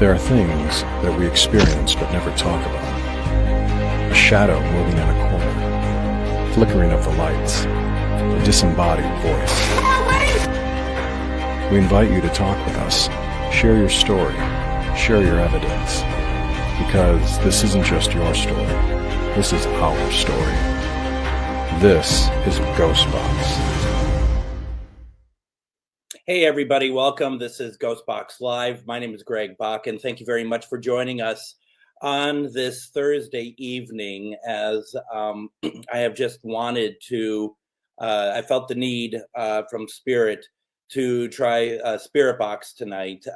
There are things that we experience but never talk about. A shadow moving in a corner, flickering of the lights, a disembodied voice. We invite you to talk with us, share your story, share your evidence, because this isn't just your story, this is our story. This is Ghostbox. Hey everybody, welcome. This is Ghostbox Live. My name is Greg Bach, and thank you very much for joining us on this Thursday evening as I have just wanted to, I felt the need from Spirit to try Spirit Box tonight.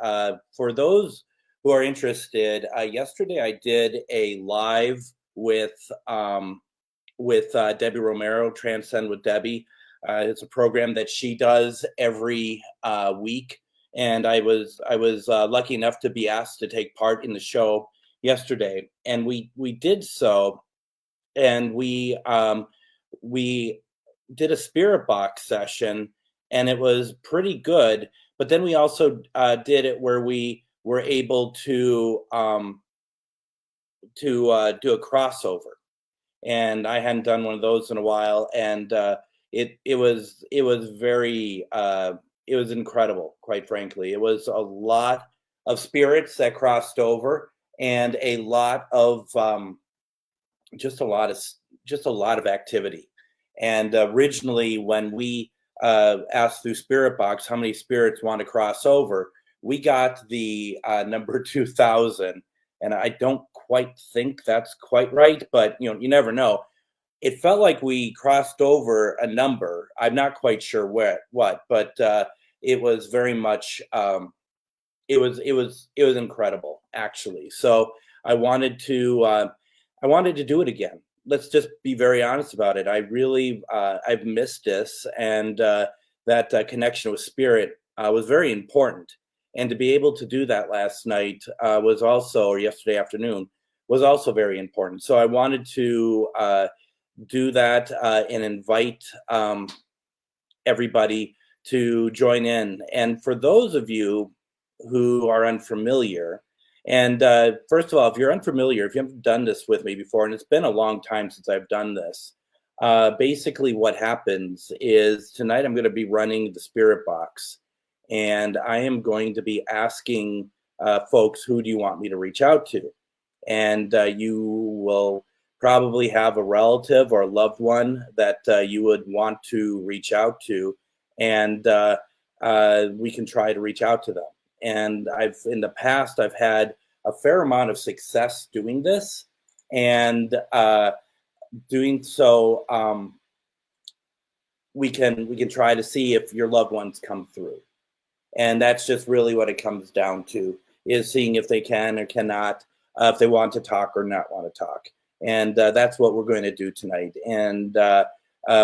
For those who are interested, yesterday I did a live with Debbie Romero, Transcend with Debbie. It's a program that she does every week, and I was lucky enough to be asked to take part in the show yesterday, and we did so, and we did a Spirit Box session, and it was pretty good. But then we also did it where we were able to do a crossover, and I hadn't done one of those in a while, and it was very it was incredible, quite frankly. It was a lot of spirits that crossed over, and a lot of just a lot of activity. And originally, when we asked through Spirit Box how many spirits want to cross over, we got the number 2,000, and I don't quite think that's quite right, but you never know. It felt like we crossed over a number. I'm not quite sure what, but it was very much. It was incredible, actually. So I wanted to do it again. Let's just be very honest about it. I really I've missed this, and that connection with Spirit was very important. And to be able to do that last night was also, or yesterday afternoon, was also very important. So I wanted to do that and invite everybody to join in. And for those of you who are unfamiliar, and first of all, if you're unfamiliar, if you haven't done this with me before, and it's been a long time since I've done this, basically what happens is tonight I'm going to be running the Spirit Box, and I am going to be asking folks, who do you want me to reach out to? And you will probably have a relative or a loved one that you would want to reach out to, and we can try to reach out to them. And in the past, I've had a fair amount of success doing this, and doing so, we can try to see if your loved ones come through. And that's just really what it comes down to, is seeing if they can or cannot, if they want to talk or not want to talk. And that's what we're going to do tonight. And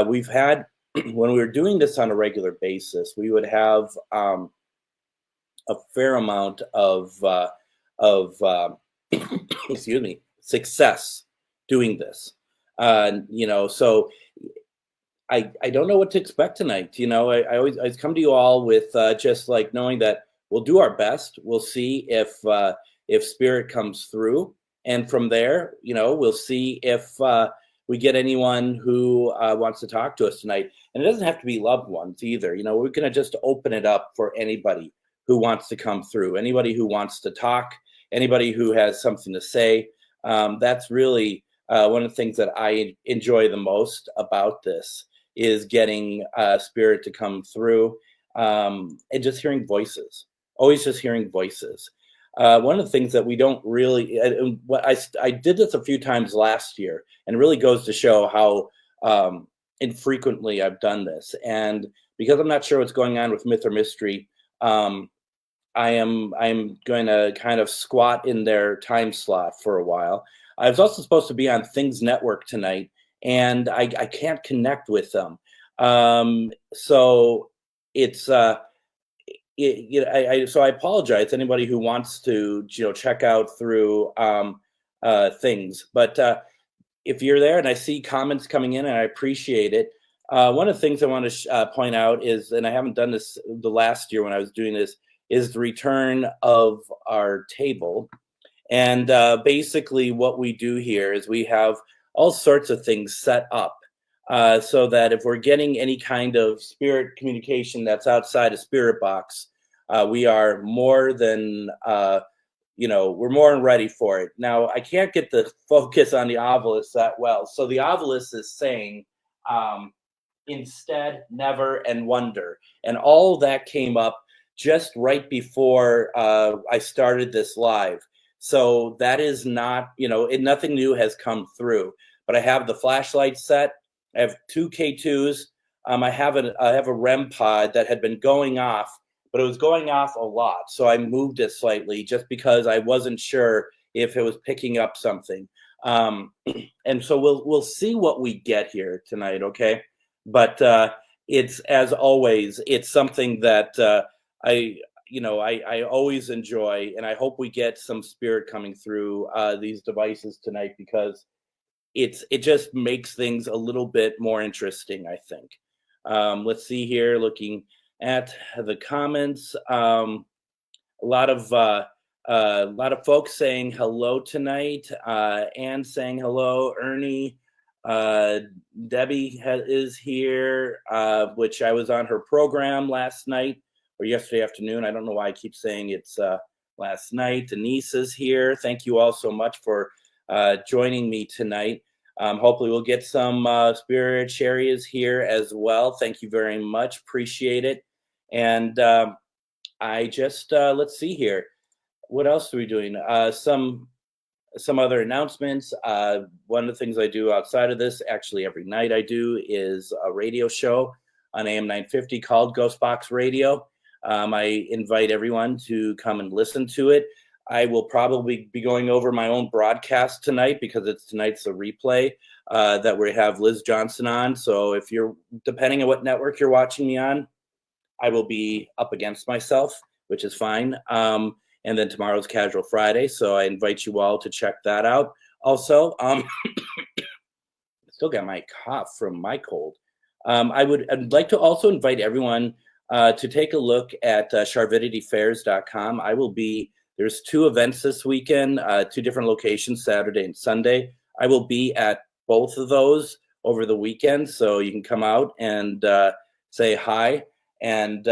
we've had, when we were doing this on a regular basis, we would have a fair amount of excuse me, success doing this. So I don't know what to expect tonight. I always come to you all with just like knowing that we'll do our best. We'll see if Spirit comes through. And from there, we'll see if we get anyone who wants to talk to us tonight. And it doesn't have to be loved ones either. We're going to just open it up for anybody who wants to come through, anybody who wants to talk, anybody who has something to say. That's really one of the things that I enjoy the most about this, is getting Spirit to come through, and just hearing voices, always just hearing voices. One of the things that we don't really, I did this a few times last year, and it really goes to show how infrequently I've done this. And because I'm not sure what's going on with Myth or Mystery, I'm going to kind of squat in their time slot for a while. I was also supposed to be on Things Network tonight, and I can't connect with them. So it's so I apologize to anybody who wants to check out through things. But if you're there, and I see comments coming in, and I appreciate it. One of the things I want to point out is, and I haven't done this the last year when I was doing this, is the return of our table. And basically, what we do here is we have all sorts of things set up so that if we're getting any kind of spirit communication that's outside of Spirit Box, we are more than, we're more than ready for it. Now, I can't get the focus on the obelisk that well. So the obelisk is saying, instead, never, and wonder. And all that came up just right before I started this live. So that is not, nothing new has come through. But I have the flashlight set. I have two K2s. I have a REM pod that had been going off, but it was going off a lot. So I moved it slightly just because I wasn't sure if it was picking up something. And so we'll see what we get here tonight, okay? But it's, as always, it's something that I always enjoy, and I hope we get some spirit coming through these devices tonight, because it just makes things a little bit more interesting, I think. Let's see here, looking at the comments. A lot of folks saying hello tonight. Anne saying hello. Ernie, Debbie is here, which I was on her program last night or yesterday afternoon. I don't know why I keep saying it's last night. Denise is here. Thank you all so much for joining me tonight. Hopefully we'll get some spirit. Sherry is here as well. Thank you very much. Appreciate it. And I just, let's see here. What else are we doing? Some other announcements. One of the things I do outside of this, actually every night I do, is a radio show on AM 950 called Ghostbox Radio. I invite everyone to come and listen to it. I will probably be going over my own broadcast tonight, because tonight's a replay that we have Liz Johnson on. So if you're, depending on what network you're watching me on, I will be up against myself, which is fine. And then tomorrow's Casual Friday, so I invite you all to check that out. Also, still got my cough from my cold. I'd like to also invite everyone to take a look at charvidityfairs.com. There's 2 events this weekend, 2 different locations, Saturday and Sunday. I will be at both of those over the weekend, so you can come out and say hi and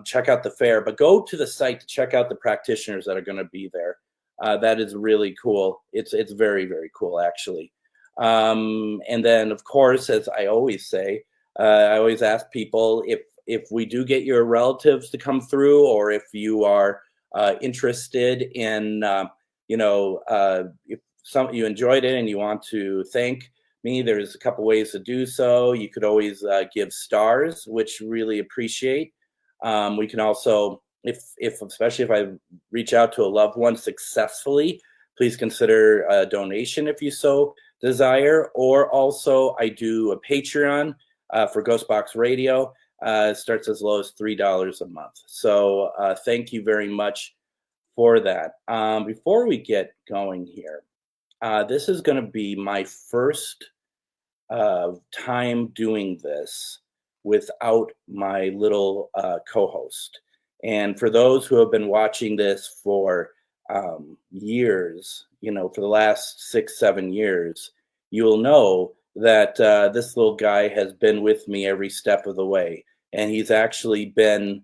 check out the fair. But go to the site to check out the practitioners that are going to be there. That is really cool. It's very, very cool, actually. And then, of course, as I always say, I always ask people, if we do get your relatives to come through, or if you are interested in, if you enjoyed it and you want to thank me, there's a couple ways to do so. You could always give stars, which really appreciate. We can also, especially if I reach out to a loved one successfully, please consider a donation if you so desire. Or also, I do a Patreon for Ghostbox Radio. It starts as low as $3 a month. So thank you very much for that. Before we get going here, this is going to be my first time doing this without my little co-host. And for those who have been watching this for years, for the last 6-7 years, you'll know that this little guy has been with me every step of the way. And he's actually been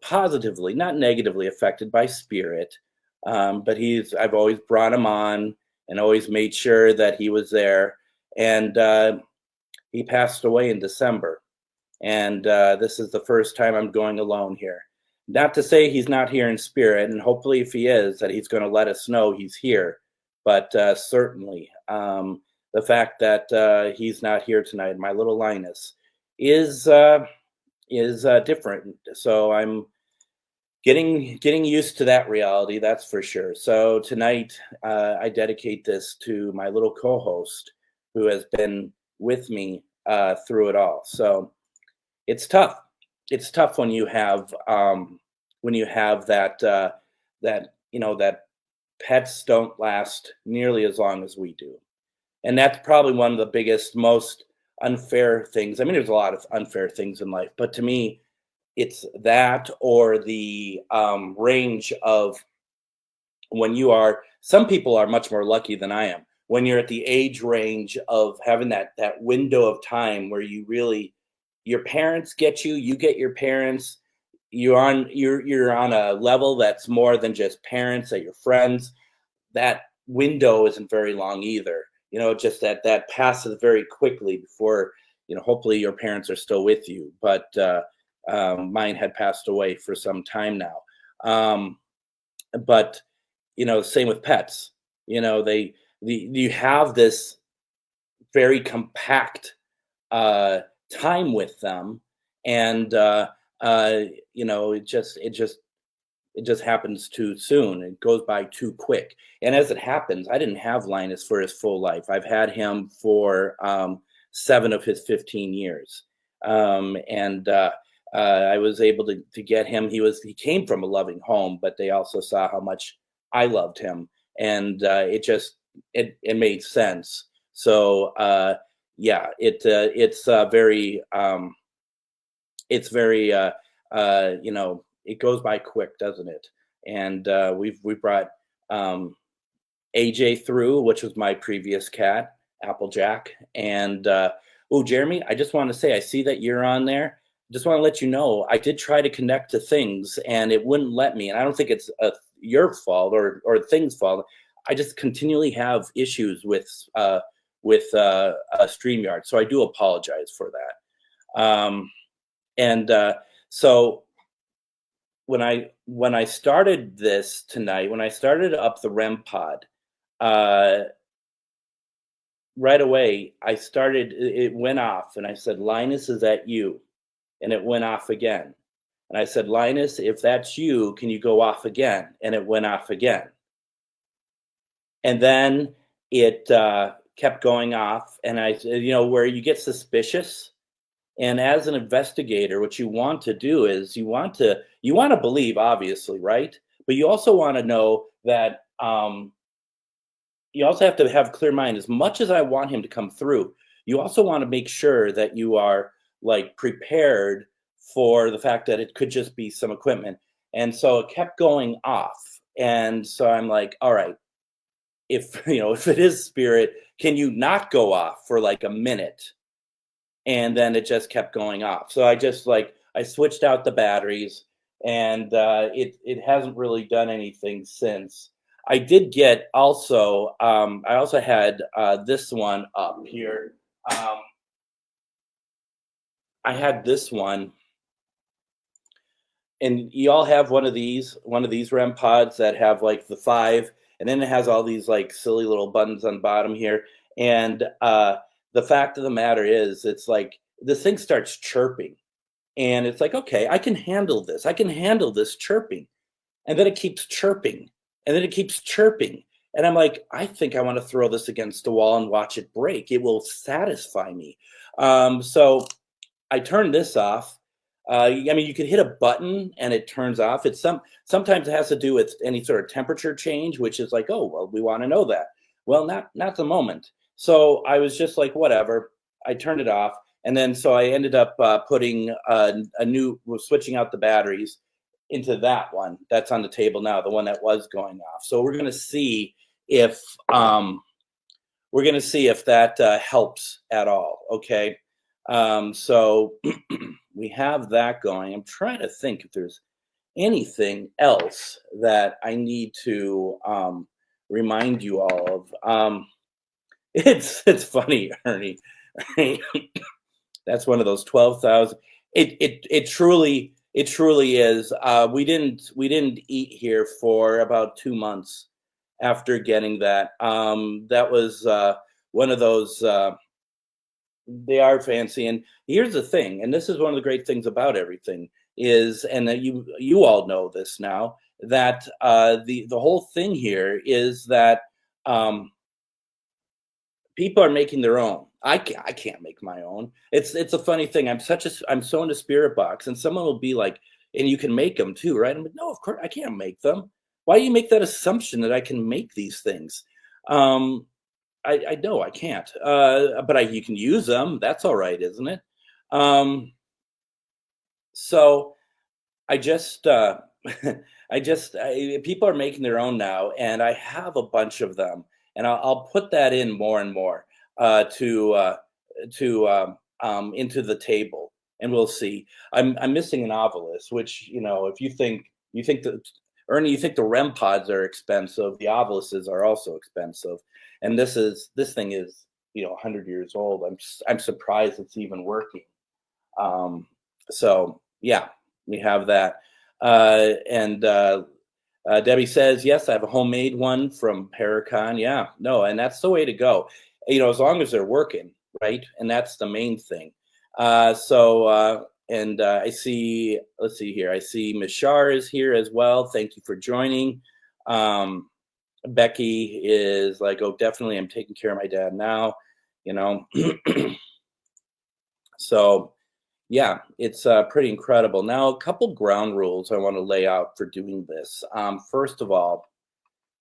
positively, not negatively affected by spirit. But I've always brought him on and always made sure that he was there. And he passed away in December. And this is the first time I'm going alone here. Not to say he's not here in spirit, and hopefully if he is, that he's going to let us know he's here. But certainly the fact that he's not here tonight, my little Linus, is different. So I'm getting used to that reality, that's for sure. So tonight, I dedicate this to my little co-host who has been with me through it all. So it's tough. It's tough when you have that pets don't last nearly as long as we do. And that's probably one of the biggest, most unfair things. I mean, there's a lot of unfair things in life, but to me, it's that or the range of when you are. Some people are much more lucky than I am. When you're at the age range of having that window of time where you really, your parents get you, you get your parents, you're on a level that's more than just parents, that your friends. That window isn't very long either. Just that passes very quickly before, hopefully your parents are still with you. But mine had passed away for some time now. But same with pets. You have this very compact time with them, and it just happens too soon. It goes by too quick. And as it happens, I didn't have Linus for his full life. I've had him for 7 of his 15 years. And I was able to get him. He came from a loving home, but they also saw how much I loved him. And it made sense. So yeah, it's very it goes by quick, doesn't it? And we brought AJ through, which was my previous cat, Applejack. And Jeremy, I just want to say, I see that you're on there. Just want to let you know, I did try to connect to things, and it wouldn't let me. And I don't think it's your fault or things' fault. I just continually have issues with StreamYard, so I do apologize for that. So when I started this tonight, when I started up the REM pod, right away it went off, and I said, Linus, is that you? And it went off again. And I said, Linus, if that's you, can you go off again? And it went off again. And then it kept going off, and I said, where you get suspicious. And as an investigator, what you want to do is you want to believe, obviously, right? But you also want to know that you also have to have a clear mind. As much as I want him to come through, you also want to make sure that you are prepared for the fact that it could just be some equipment. And so it kept going off. And so I'm like, all right, if it is spirit, can you not go off for a minute? And then it just kept going off. So I just I switched out the batteries, and it hasn't really done anything since. I did get also, I also had this one up here. I had this one, and you all have one of these REM pods that have the 5, and then it has all these silly little buttons on the bottom here. And the fact of the matter is, it's this thing starts chirping, and it's okay, I can handle this. I can handle this chirping. And then it keeps chirping, and then it keeps chirping. And I'm I think I want to throw this against the wall and watch it break. It will satisfy me. So I turned this off. You could hit a button and it turns off. Sometimes it has to do with any sort of temperature change, which is oh, well, we want to know that. Well, not the moment. So I was just whatever. I turned it off, and then so I ended up putting switching out the batteries into that one that's on the table now, the one that was going off. So we're going to see if that helps at all. Okay. So we have that going. I'm trying to think if there's anything else that I need to remind you all of. It's funny, Ernie. That's one of those 12,000. It truly is. We didn't eat here for about 2 months after getting that. That was one of those. They are fancy, and here's the thing, and this is one of the great things about everything is, and that you all know this now, that the whole thing here is that people are making their own. I can't make my own. It's a funny thing. I'm so into spirit box, and someone will be like, and you can make them too, right? I'm like, no, of course I can't make them. Why do you make that assumption that I can make these things? I know I can't. But you can use them. That's all right, isn't it? Um, so I just, people are making their own now, and I have a bunch of them, and I'll put that in more and more uh, to uh, into the table, and we'll see. I'm missing an ovilus, which if you think that Ernie, you think the REM pods are expensive, the oviluses are also expensive, and this thing is 100 years old. I'm surprised it's even working. Um, so yeah, we have that. And Debbie says, yes, I have a homemade one from Paracon. Yeah, no, and that's the way to go. As long as they're working, right? And that's the main thing. I see, let's see here. I see Mishar is here as well. Thank you for joining. Becky is like, oh, definitely, I'm taking care of my dad now, you know. So yeah, it's pretty incredible. Now, a couple ground rules I want to lay out for doing this. First of all,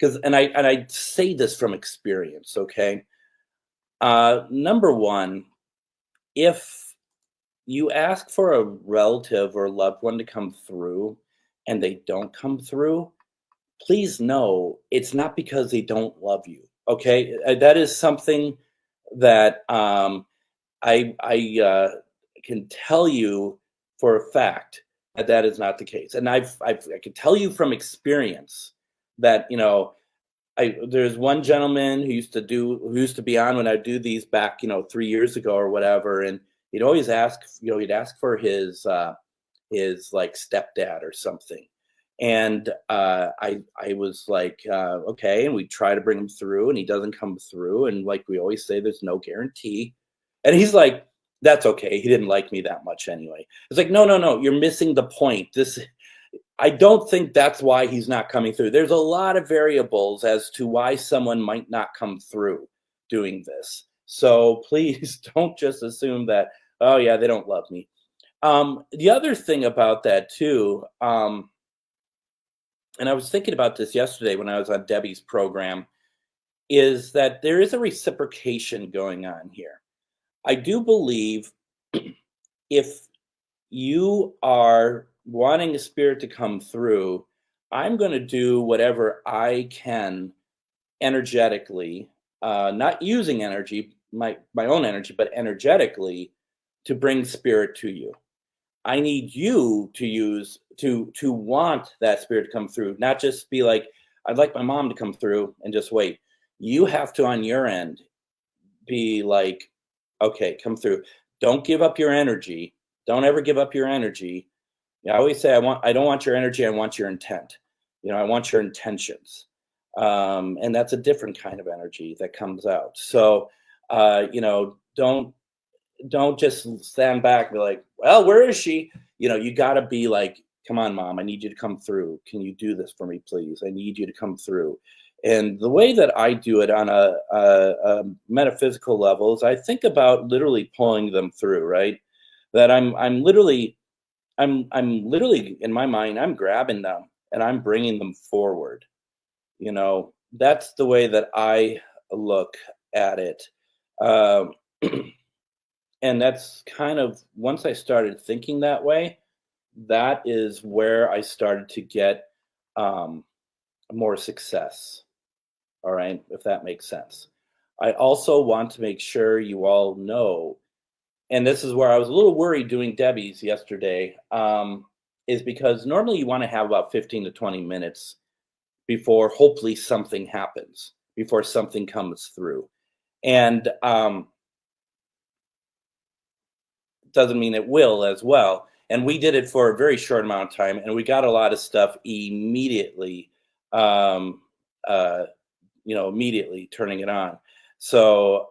and I say this from experience, okay? Number one, if you ask for a relative or loved one to come through and they don't come through, please know it's not because they don't love you, okay? That is something that I can tell you for a fact that that is not the case, and I can tell you from experience that there's one gentleman who used to be on when I do these back 3 years ago or whatever, and he'd always ask he'd ask for his like stepdad or something, and I was like okay, and we try to bring him through, and he doesn't come through, and like we always say, there's no guarantee. And he's like, that's okay. He didn't like me that much anyway. It's like, no, no, no. You're missing the point. I don't think that's why he's not coming through. There's a lot of variables as to why someone might not come through doing this. So please don't just assume that, oh yeah, they don't love me. The other thing about that too, and I was thinking about this yesterday when I was on Debbie's program, is that there is a reciprocation going on here. I do believe if you are wanting a spirit to come through, I'm going to do whatever I can energetically, not using energy, my own energy, but energetically to bring spirit to you. I need you to want that spirit to come through, not just be like, I'd like my mom to come through and just wait. You have to, on your end, be like, okay, come through. Don't give up your energy. Don't ever give up your energy. I always say, I don't want your energy. I want your intent. I want your intentions. And that's a different kind of energy that comes out. So, don't just stand back and be like, well, where is she? You got to be like, come on, mom, I need you to come through. Can you do this for me, please? I need you to come through. And the way that I do it on a metaphysical level is I think about literally pulling them through, right? That I'm literally in my mind, I'm grabbing them and I'm bringing them forward. That's the way that I look at it. And that's kind of, once I started thinking that way, that is where I started to get more success. All right, if that makes sense. I also want to make sure you all know, and this is where I was a little worried doing Debbie's yesterday, is because normally you want to have about 15 to 20 minutes before hopefully something happens, before something comes through. And doesn't mean it will as well. And we did it for a very short amount of time, and we got a lot of stuff immediately. Immediately turning it on. So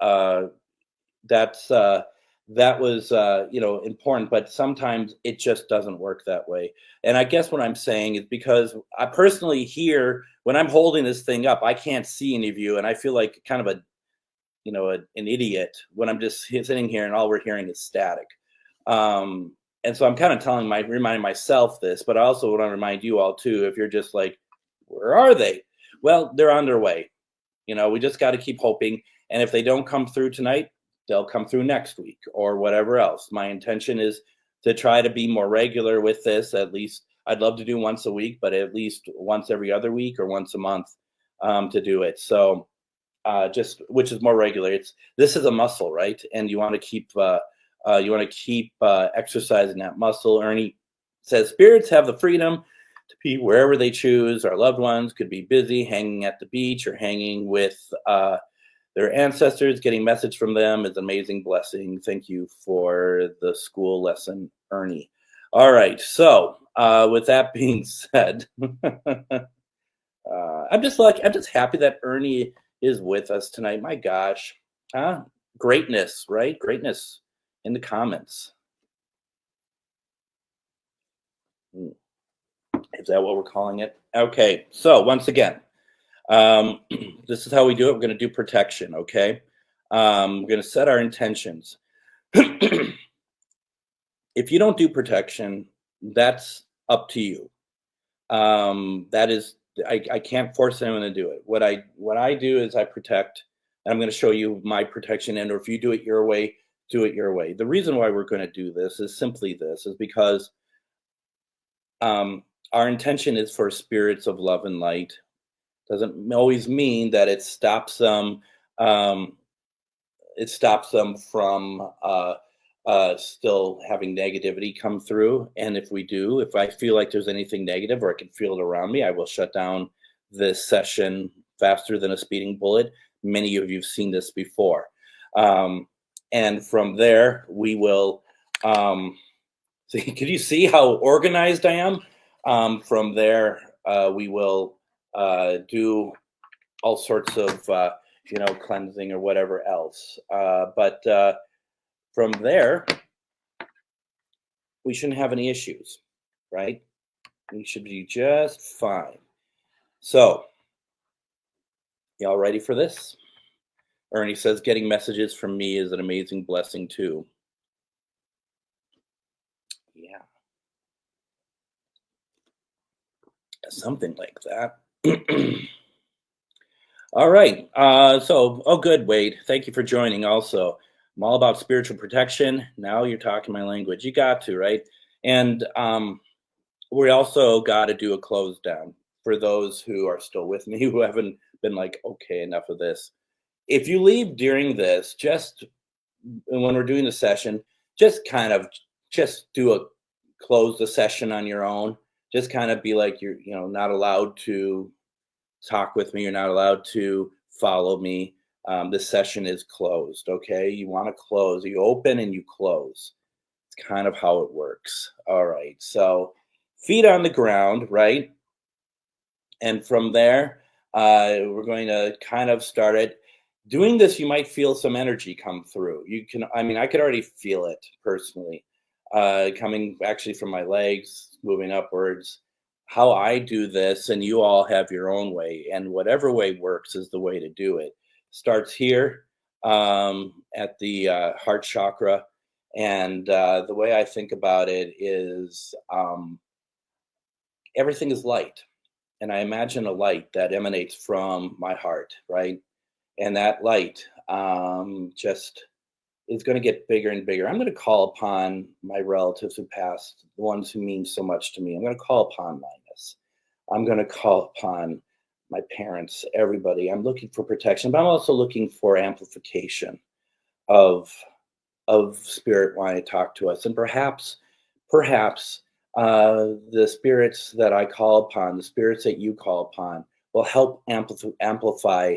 that was important, but sometimes it just doesn't work that way. And I guess what I'm saying is because I personally here, when I'm holding this thing up, I can't see any of you, and I feel like kind of an idiot when I'm just sitting here and all we're hearing is static. And so I'm kind of reminding myself this, but I also want to remind you all too, if you're just like, where are they? Well, they're on their way. We just got to keep hoping. And if they don't come through tonight, they'll come through next week or whatever else. My intention is to try to be more regular with this. At least I'd love to do once a week, but at least once every other week or once a month to do it. So just which is more regular. This is a muscle, right? And you want to keep exercising that muscle. Ernie says spirits have the freedom to be wherever they choose. Our loved ones could be busy hanging at the beach or hanging with their ancestors. Getting message from them is an amazing blessing. Thank you for the school lesson, Ernie. All right. So with that being said, I'm just happy that Ernie is with us tonight. My gosh, greatness, right? Greatness in the comments. Is that what we're calling it? Okay. So once again, this is how we do it. We're going to do protection. Okay. We're going to set our intentions. If you don't do protection, that's up to you. That is, I can't force anyone to do it. What I do is I protect, and I'm going to show you my protection. And or if you do it your way, do it your way. The reason why we're going to do this is simply this, is because our intention is for spirits of love and light. Doesn't always mean that it stops them. It stops them from still having negativity come through. And if I feel like there's anything negative or I can feel it around me, I will shut down this session faster than a speeding bullet. Many of you've seen this before. And from there, we will, see, can you see how organized I am? From there, we will do all sorts of, cleansing or whatever else. But from there, we shouldn't have any issues, right? We should be just fine. So, y'all ready for this? Ernie says, getting messages from me is an amazing blessing too. Yeah. Something like that. All right. Good, Wade. Thank you for joining also. I'm all about spiritual protection. Now you're talking my language. You got to, right? And we also got to do a close down for those who are still with me, who haven't been like, okay, enough of this. If you leave during this, just when we're doing the session, just close the session on your own. Just kind of be like, you're not allowed to talk with me. You're not allowed to follow me. This session is closed. Okay. You want to close, you open and you close. It's kind of how it works. All right. So feet on the ground, right? And from there, we're going to kind of start it. Doing this, you might feel some energy come through. I could already feel it personally, coming actually from my legs, moving upwards. How I do this, and you all have your own way, and whatever way works is the way to do it. Starts here at the heart chakra, and the way I think about it is everything is light, and I imagine a light that emanates from my heart, right? And that light just is going to get bigger and bigger. I'm going to call upon my relatives who passed, the ones who mean so much to me. I'm going to call upon Linus. I'm going to call upon my parents, everybody. I'm looking for protection, but I'm also looking for amplification of spirit when I talk to us. And perhaps the spirits that I call upon, the spirits that you call upon, will help amplify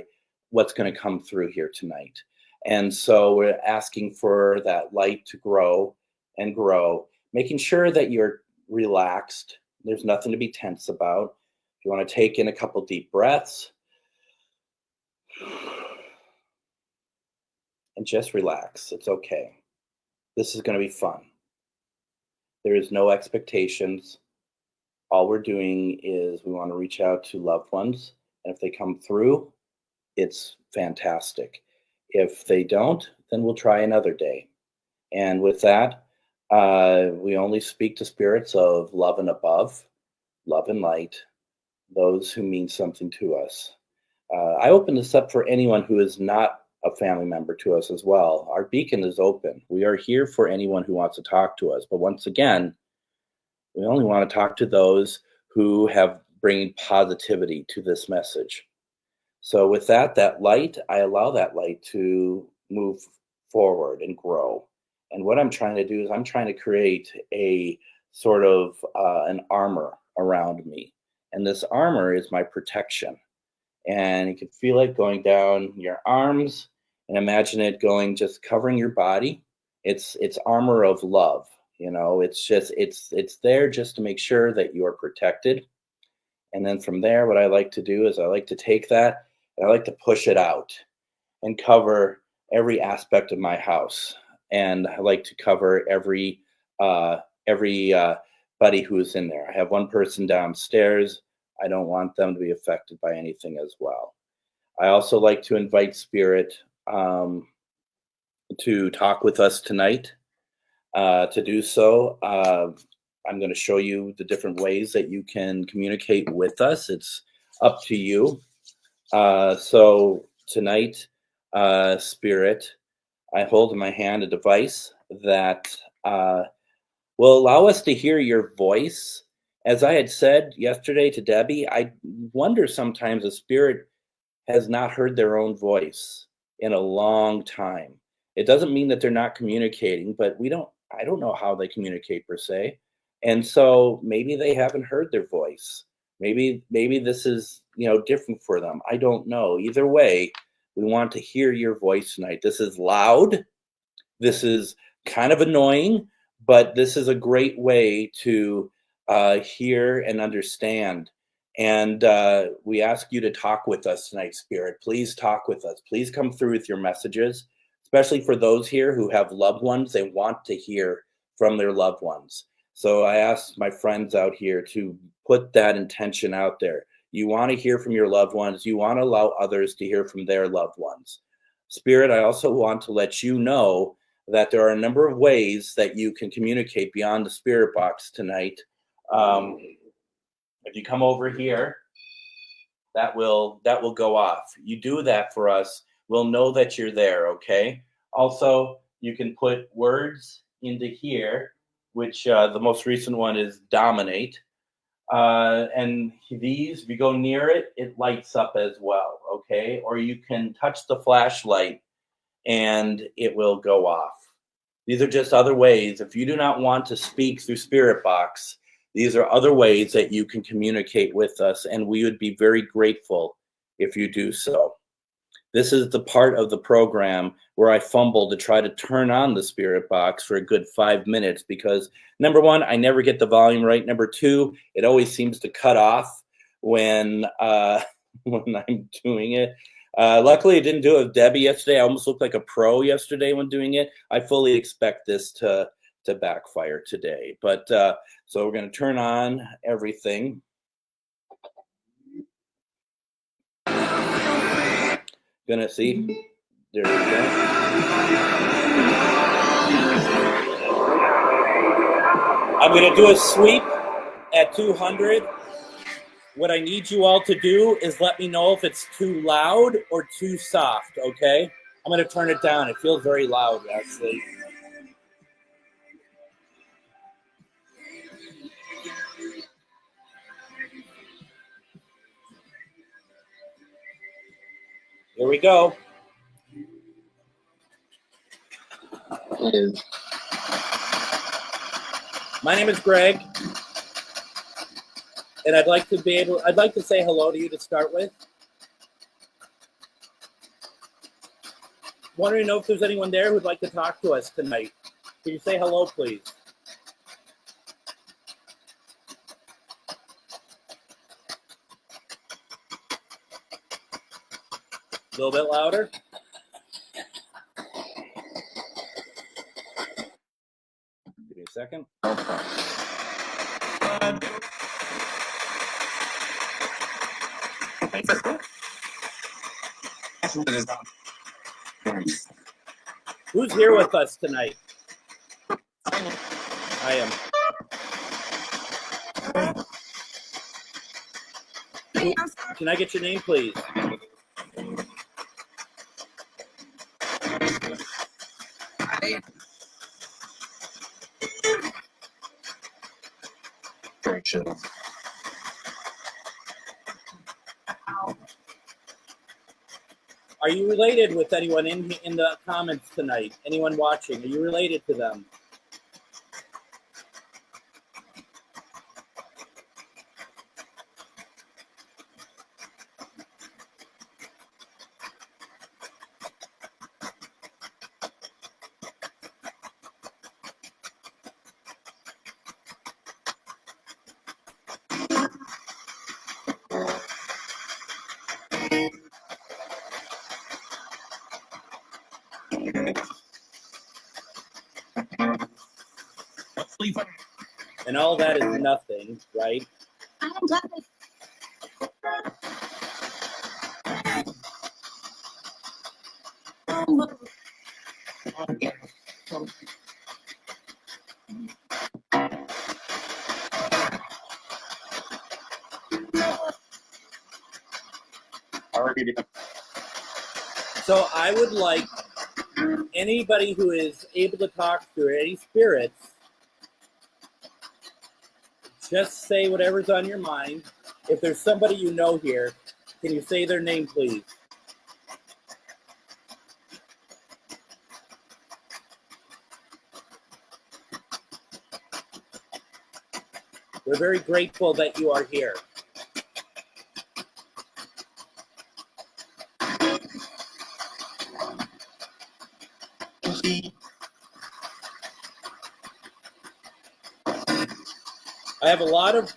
what's going to come through here tonight. And so we're asking for that light to grow and grow, making sure that you're relaxed. There's nothing to be tense about. If you want to take in a couple deep breaths and just relax, it's okay. This is going to be fun. There is no expectations. All we're doing is we want to reach out to loved ones. And if they come through, it's fantastic. If they don't, then we'll try another day. And with that, we only speak to spirits of love and above, love and light, those who mean something to us. I open this up for anyone who is not a family member to us as well. Our beacon is open. We are here for anyone who wants to talk to us. But once again, we only want to talk to those who have bringing positivity to this message. So with that light, I allow that light to move forward and grow. And what I'm trying to do is I'm trying to create a sort of an armor around me. And this armor is my protection. And you can feel it going down your arms and imagine it going, just covering your body. It's armor of love. You know, it's there just to make sure that you are protected. And then from there, what I like to do is I like to take that and I like to push it out and cover every aspect of my house. And I like to cover every buddy who's in there. I have one person downstairs. I don't want them to be affected by anything as well. I also like to invite Spirit to talk with us tonight. To do so, I'm going to show you the different ways that you can communicate with us. It's up to you. So tonight, Spirit, I hold in my hand a device that will allow us to hear your voice. As I had said yesterday to Debbie, I wonder sometimes a Spirit has not heard their own voice in a long time. It doesn't mean that they're not communicating, but I don't know how they communicate per se. And so maybe they haven't heard their voice. Maybe this is, different for them. I don't know. Either way, we want to hear your voice tonight. This is loud. This is kind of annoying, but this is a great way to hear and understand. And we ask you to talk with us tonight, Spirit. Please talk with us. Please come through with your messages, especially for those here who have loved ones. They want to hear from their loved ones. So I ask my friends out here to put that intention out there. You want to hear from your loved ones. You want to allow others to hear from their loved ones. Spirit, I also want to let you know that there are a number of ways that you can communicate beyond the Spirit box tonight. If you come over here, that will go off. You do that for us, we'll know that you're there, okay? Also, you can put words into here, which the most recent one is dominate. And these, if you go near it, it lights up as well, okay? Or you can touch the flashlight and it will go off. These are just other ways. If you do not want to speak through Spirit Box, these are other ways that you can communicate with us, and we would be very grateful if you do so. This is the part of the program where I fumble to try to turn on the Spirit Box for a good 5 minutes because, number one, I never get the volume right. Number two, it always seems to cut off when I'm doing it. Luckily, I didn't do it with Debbie yesterday. I almost looked like a pro yesterday when doing it. I fully expect this to backfire today. But so we're going to turn on everything. Gonna see. There we go. I'm gonna do a sweep at 200. What I need you all to do is let me know if it's too loud or too soft, okay? I'm gonna turn it down. It feels very loud, actually. Here we go. My name is Greg, and I'd like to say hello to you to start with. Wondering to know if there's anyone there who'd like to talk to us tonight. Can you say hello, please? A little bit louder. Give me a second. Who's here with us tonight? I am. Can I get your name, please? Very chill. Are you related with anyone in the comments tonight? Anyone watching? Are you related to them? And all that is nothing, right? So I would like anybody who is able to talk to any spirits, just say whatever's on your mind. If there's somebody you know here, can you say their name, please? We're very grateful that you are here. I have a lot of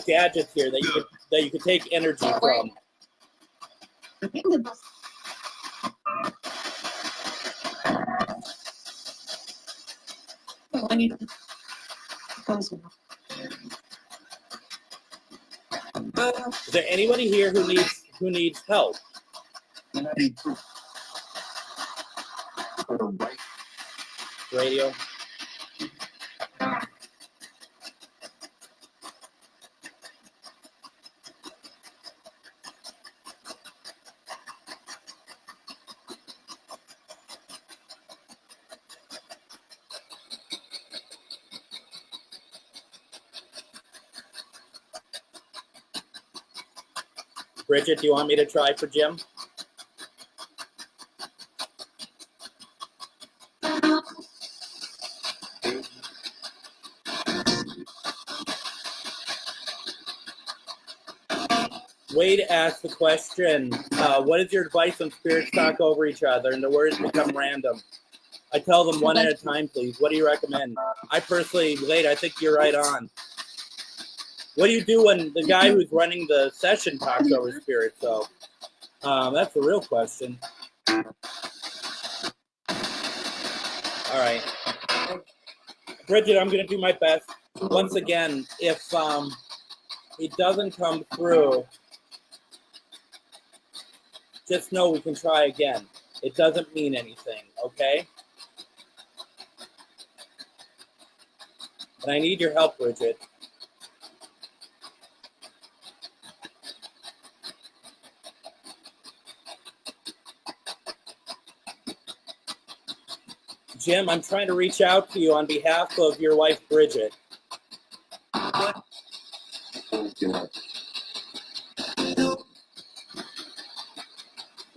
gadgets here that you could take energy from. Is there anybody here who needs help? Radio. Bridget, do you want me to try for Jim? Wade asked the question, what is your advice when spirits talk over each other and the words become random? I tell them one at a time, please. What do you recommend? I personally, Wade, I think you're right on. What do you do when the guy who's running the session talks over spirits, though? That's the real question. All right. Bridget, I'm going to do my best. Once again, if it doesn't come through, just know we can try again. It doesn't mean anything, okay? And I need your help, Bridget. Jim, I'm trying to reach out to you on behalf of your wife, Bridget.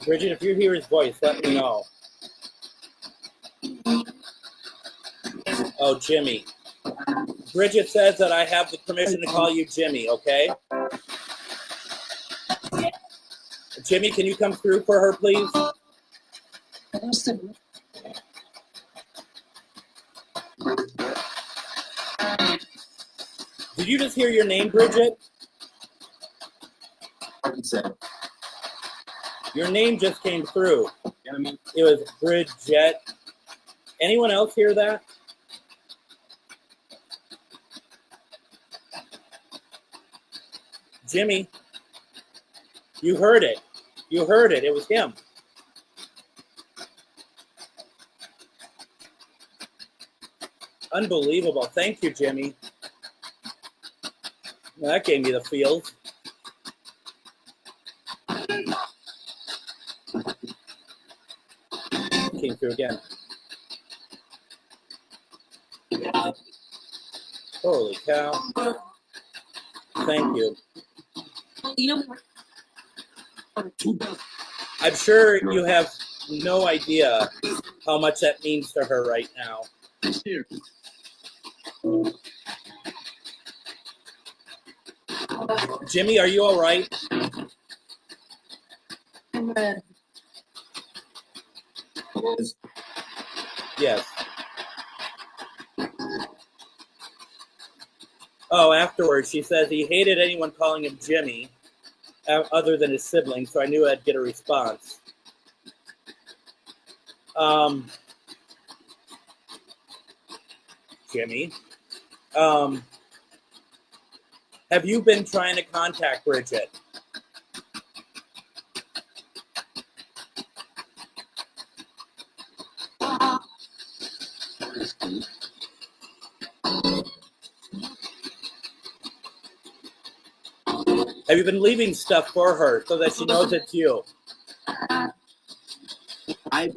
Bridget, if you hear his voice, let me know. Oh, Jimmy. Bridget says that I have the permission to call you Jimmy, okay? Jimmy, can you come through for her, please? Did you just hear your name, Bridget? Your name just came through. It was Bridget. Anyone else hear that? Jimmy, you heard it. You heard it. It was him. Unbelievable. Thank you, Jimmy. Well, that gave me the feels. Came through again. Holy cow. Thank you. I'm sure you have no idea how much that means to her right now. Jimmy, are you all right? Yes. Oh, afterwards, she says he hated anyone calling him Jimmy other than his siblings, so I knew I'd get a response. Jimmy, have you been trying to contact Bridget? Have you been leaving stuff for her so that she knows it's you? I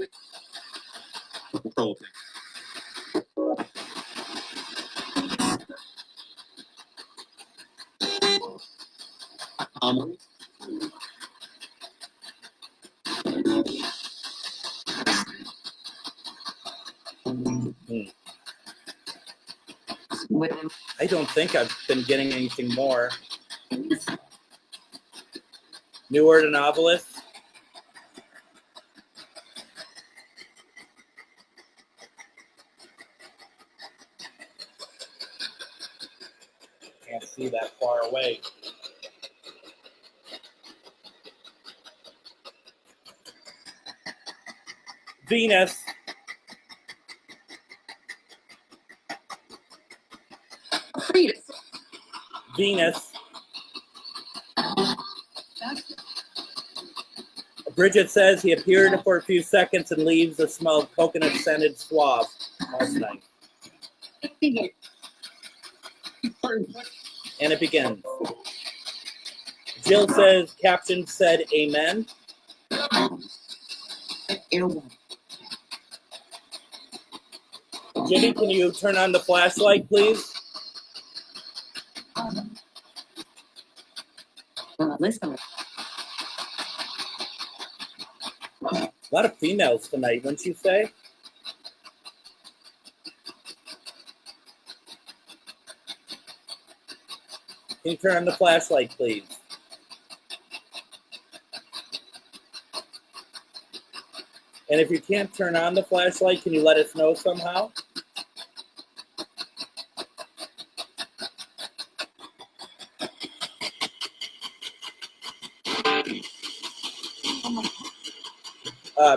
don't think I've been getting anything more. Newer to novelist? Can't see that far away. Venus. Venus. Bridget says he appeared for a few seconds and leaves the smell of coconut-scented suave last night. And it begins. Jill says, caption said, amen. Jimmy, can you turn on the flashlight, please? A lot of females tonight, wouldn't you say? Can you turn on the flashlight, please? And if you can't turn on the flashlight, can you let us know somehow?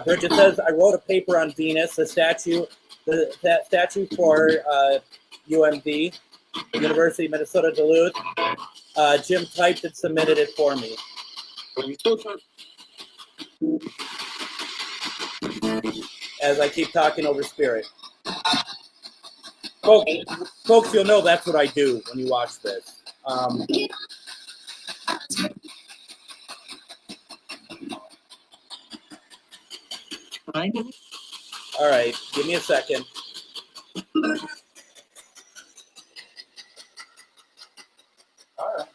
Bridget says, I wrote a paper on Venus, that statue for UMD, University of Minnesota Duluth. Jim typed and submitted it for me. As I keep talking over Spirit. Folks, you'll know that's what I do when you watch this. All right, give me a second. All right.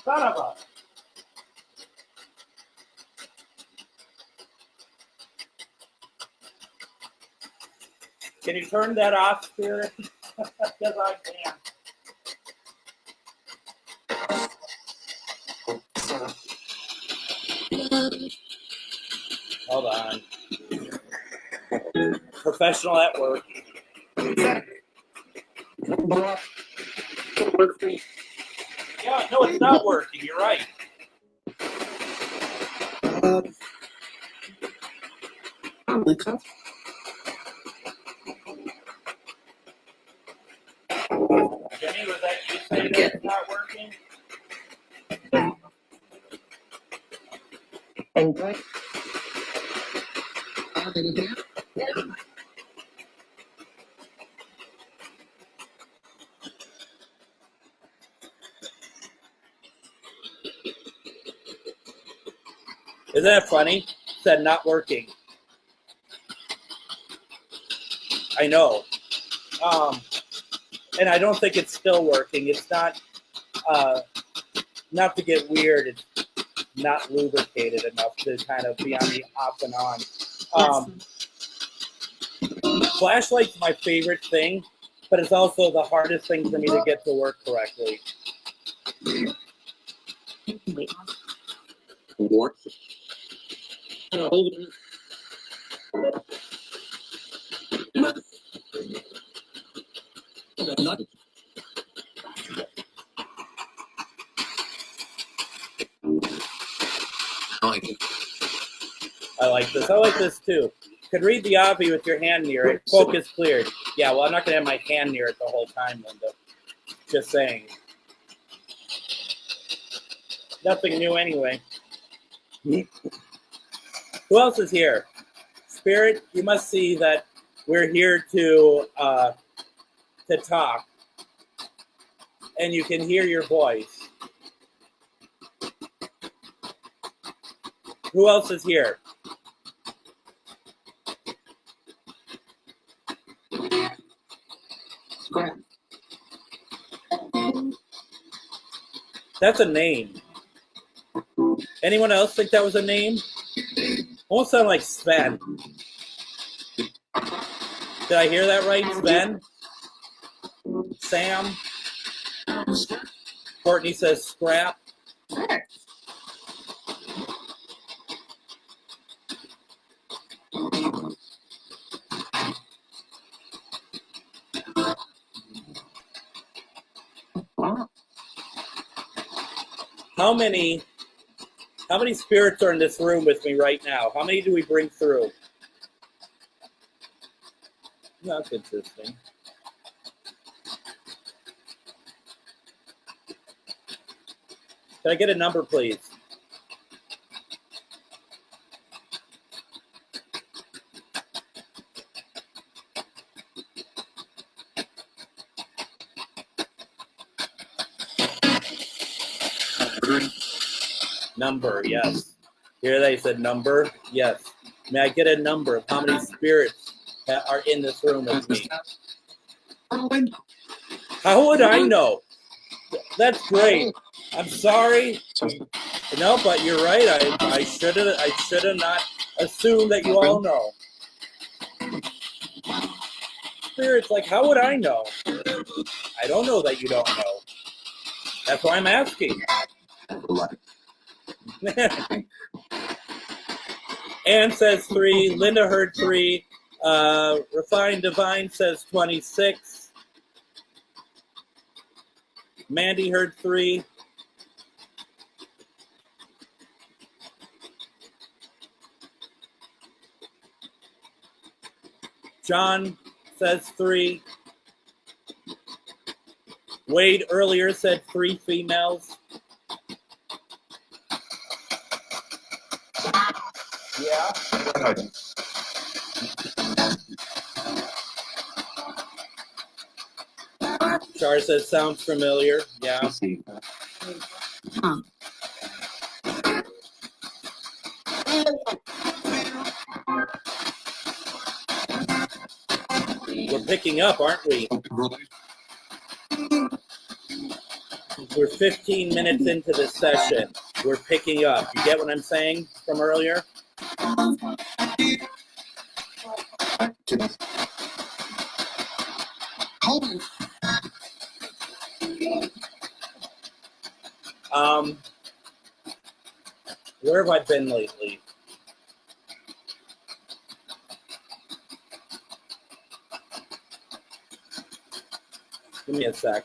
Son of a... Can you turn that off, Spirit? Because I can. Hold on. Professional at work. Yeah, no, it's not working. You're right. Jimmy, was that you saying that it's not working? Isn't that funny? Said not working. I know. And I don't think it's still working. It's not, not to get weird, it's not lubricated enough to kind of be on the off and on. Flashlight's my favorite thing, but it's also the hardest thing for me to get to work correctly. What? I like this. I like this too. Could read the Avi with your hand near it. Focus cleared. Yeah, well, I'm not going to have my hand near it the whole time, Linda. Just saying. Nothing new anyway. Who else is here? Spirit, you must see that we're here to talk. And you can hear your voice. Who else is here? That's a name. Anyone else think that was a name? Almost sound like Sven. Did I hear that right, Sven? Sam? Courtney says scrap. How many spirits are in this room with me right now? How many do we bring through? That's interesting. Can I get a number, please? Number, yes. Here they said number, yes. May I get a number of how many spirits that are in this room with me? How would I know? That's great. I'm sorry. No, but you're right. I should have not assumed that you all know. Spirits, like, how would I know? I don't know that you don't know. That's why I'm asking. Ann says 3. Linda heard 3. Refined Divine says 26. Mandy heard 3. John says 3. Wade earlier said 3 females. Yeah. Char says sounds familiar. Yeah. We're picking up, aren't we? We're 15 minutes into this session. We're picking up. You get what I'm saying from earlier? Where have I been lately? Give me a sec.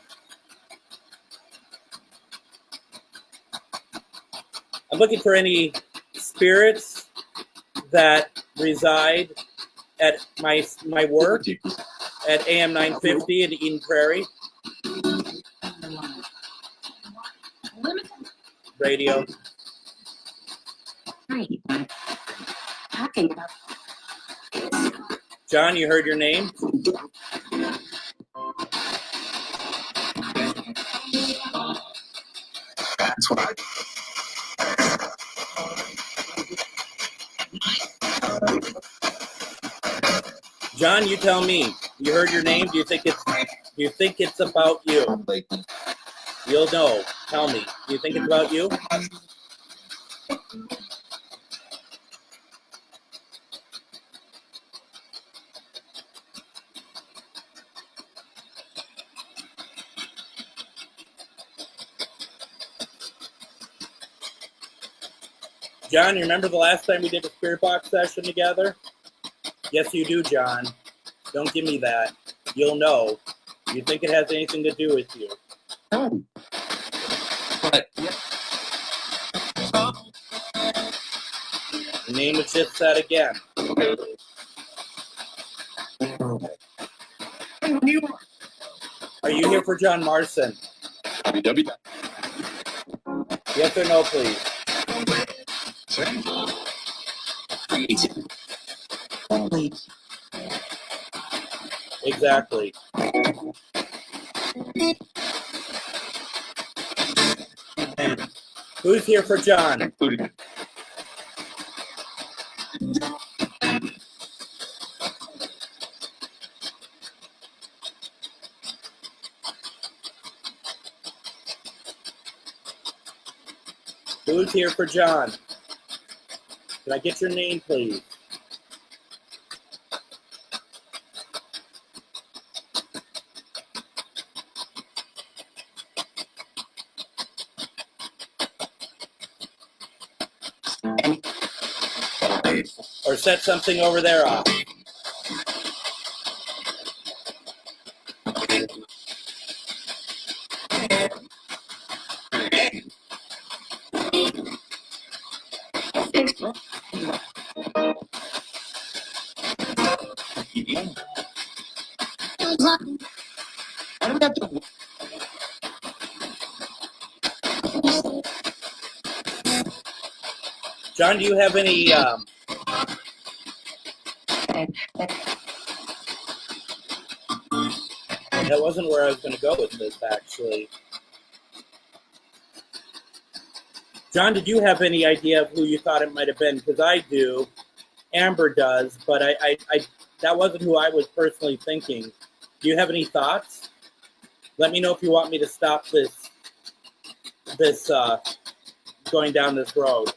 I'm looking for any spirits that reside at my work at AM 950 in Eden Prairie. Radio. John, you heard your name? That's what John, you tell me. You heard your name. Do you think it's about you? You'll know. Tell me. Do you think it's about you? John, you remember the last time we did a spirit box session together? Yes, you do, John. Don't give me that. You'll know. Do you think it has anything to do with you? No. But The name was just said again. Are you here for John Marson? Yes or no, please? Exactly. And who's here for John? Who's here for John? Can I get your name, please? Or set something over there off. John, do you have any that wasn't where I was going to go with this, actually. John, did you have any idea of who you thought it might have been? Because I do. Amber does, but I that wasn't who I was personally thinking. Do you have any thoughts? Let me know if you want me to stop this going down this road.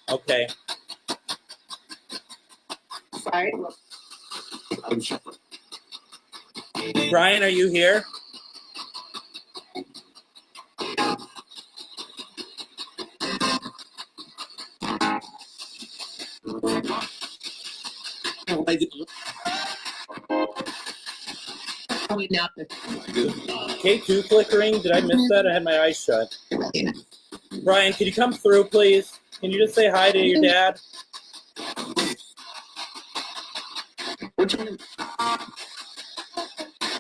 Okay. Brian, are you here? K2 flickering? Did I miss that? I had my eyes shut. Brian, can you come through, please? Can you just say hi to your dad?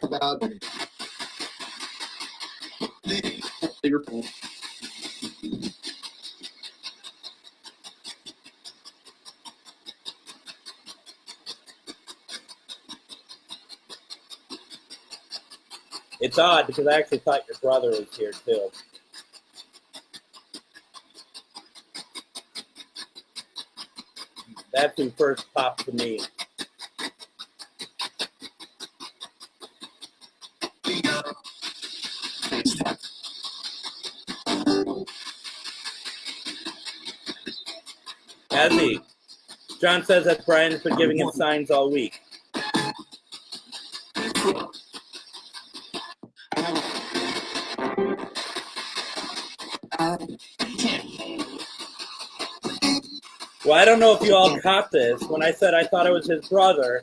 About Liverpool. It's odd because I actually thought your brother was here too. That's who first popped to me. Has he? John says that Brian's been giving him signs all week. Well, I don't know if you all caught this. When I said I thought it was his brother,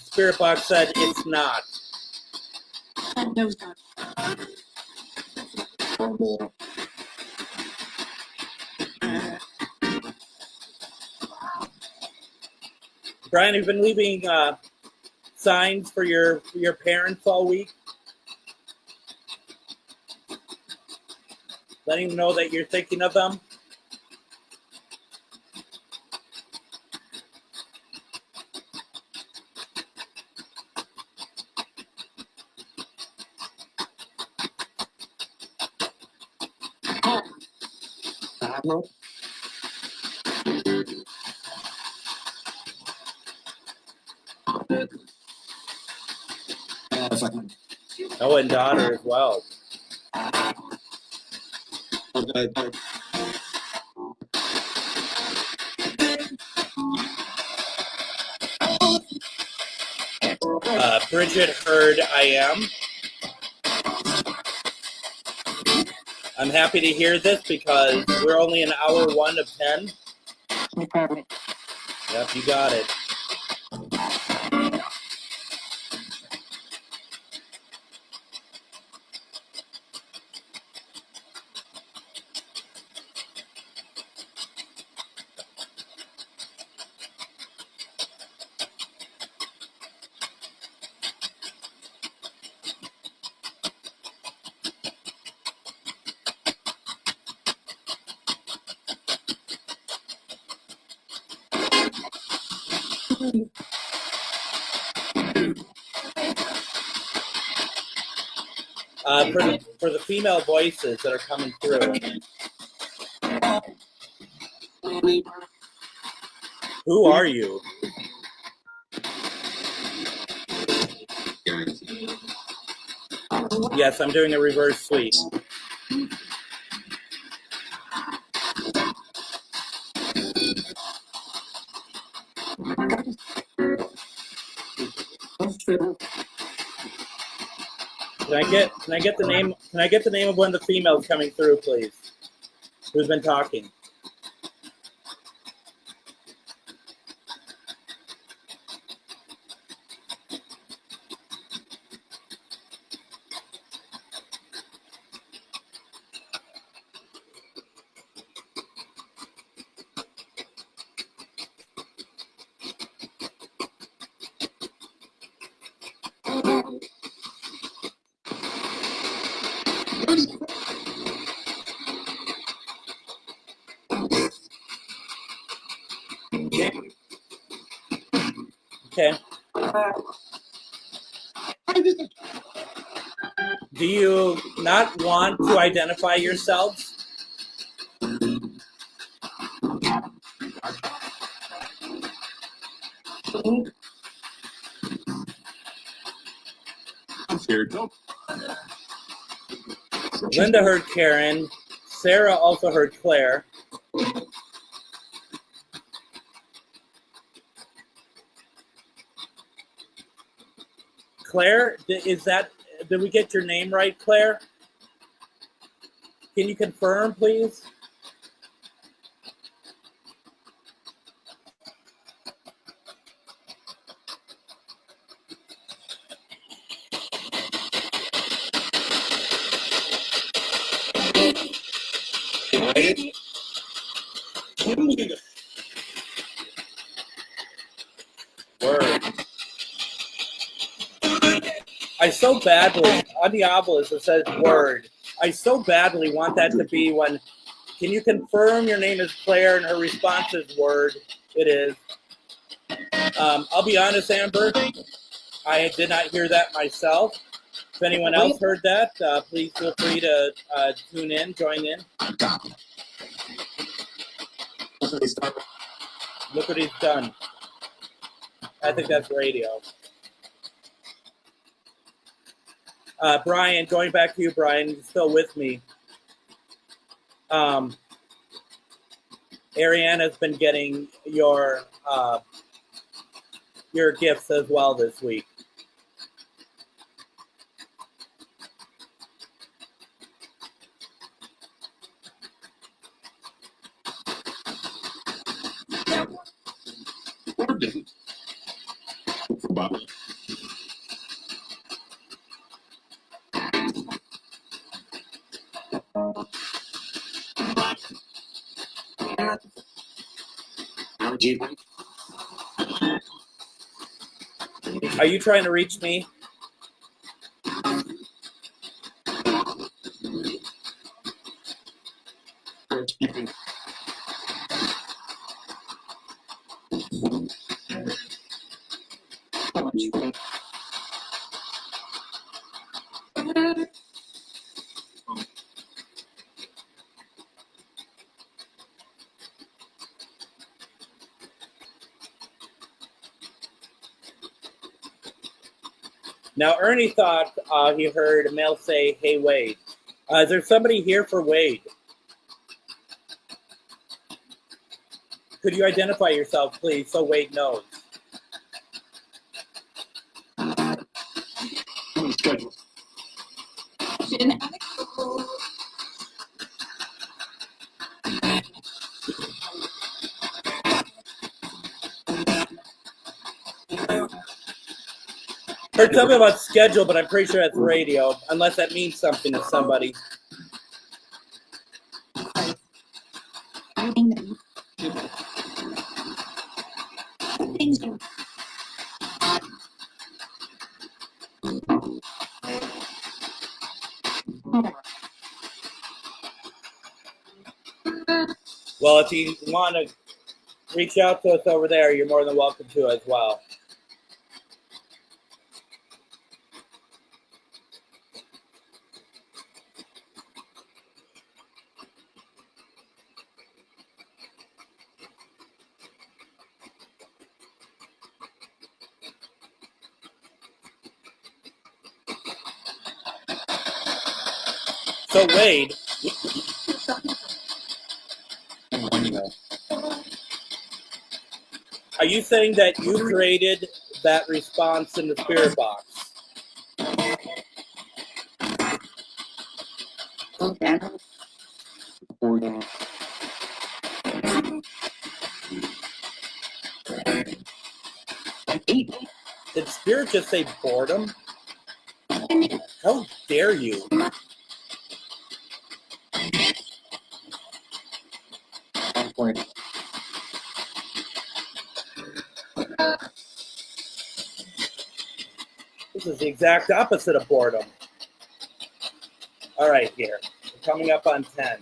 Spirit Box said it's not. Brian, you've been leaving signs for your parents all week, letting them know that you're thinking of them. Oh, and daughter as well. Bridget heard I am. I'm happy to hear this because we're only in hour 1 of 10. Yep, you got it. For the female voices that are coming through. Who are you? Yes, I'm doing a reverse sweep. Can I get the name of one of the females coming through, please? Who's been talking? Okay. Do you not want to identify yourselves? I'm scared. Nope. Linda heard Karen. Sarah also heard Claire. Claire, did we get your name right, Claire? Can you confirm, please? Word. I so badly, on the obelisk it says word. I so badly want that to be when, can you confirm your name is Claire? And her response is word. It is. I'll be honest, Amber, I did not hear that myself. If anyone else heard that, please feel free to tune in, join in. Look what he's done. I think that's radio. Brian, going back to you, Brian, you're still with me. Ariana's been getting your gifts as well this week. Are you trying to reach me? Now, Ernie thought he heard a male say, "Hey, Wade." Is there somebody here for Wade? Could you identify yourself, please, so Wade knows? Schedule. Heard something about schedule, but I'm pretty sure that's radio, unless that means something to somebody. Well, if you want to reach out to us over there, you're more than welcome to as well. So, Wade, are you saying that you created that response in the spirit box? Did spirit just say boredom? How dare you? This is the exact opposite of boredom. All right, here. We're coming up on 10.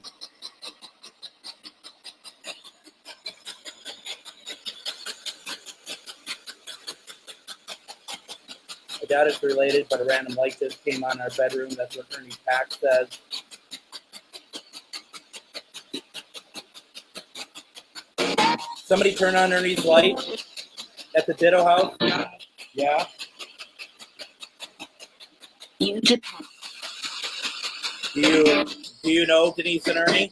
I doubt it's related, but a random light just came on our bedroom. That's what Ernie Pack says. Somebody turn on Ernie's light at the Ditto house? Yeah. Do you know Denise and Ernie?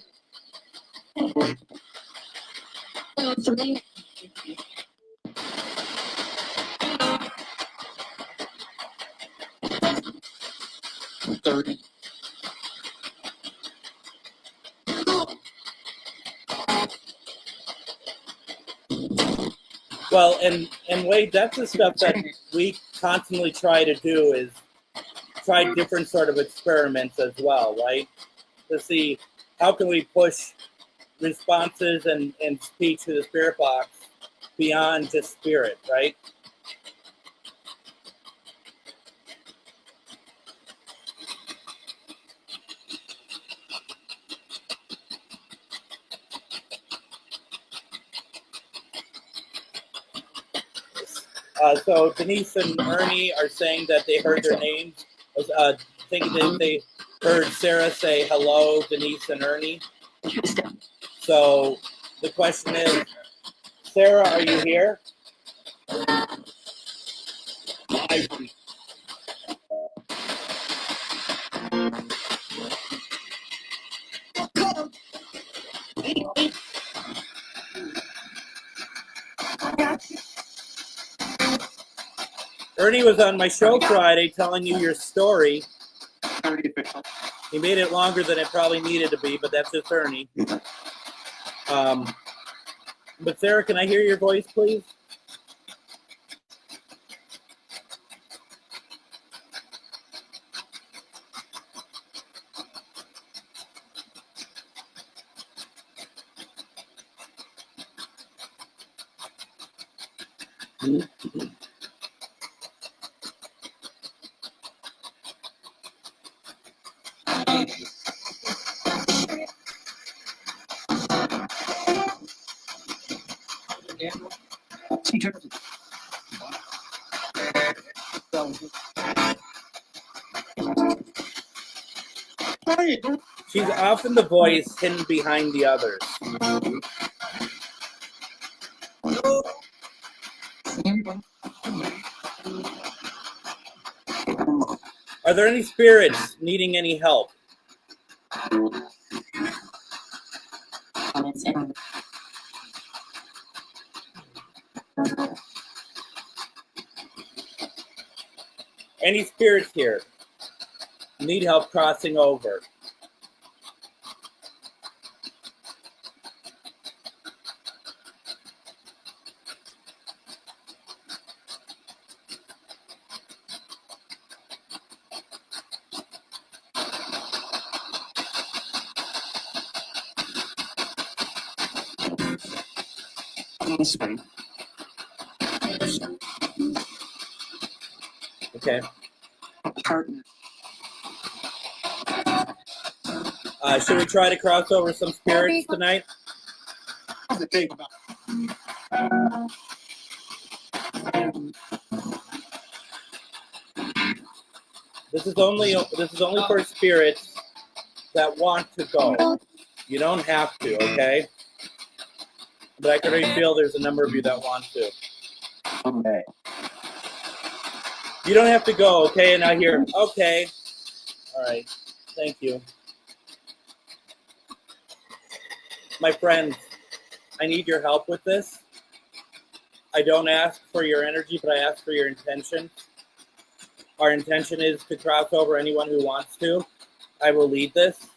Well, and Wade, that's the stuff that we constantly try to do, is try different sort of experiments as well, right? To see how can we push responses and speech to the spirit box beyond just spirit, right? So Denise and Ernie are saying that they heard their names. Thinking that they heard Sarah say hello, Denise and Ernie. So the question is, Sarah, are you here? Ernie was on my show Friday telling you your story. He made it longer than it probably needed to be, but that's just Ernie. But Sarah, can I hear your voice, please? She's often the voice hidden behind the others. Are there any spirits needing any help? Any spirits here need help crossing over? Okay. Should we try to cross over some spirits tonight? This is only for spirits that want to go. You don't have to, okay? But I can already feel there's a number of you that want to. Okay. You don't have to go, okay? And I hear, okay. All right. Thank you. My friends, I need your help with this. I don't ask for your energy, but I ask for your intention. Our intention is to cross over anyone who wants to. I will lead this.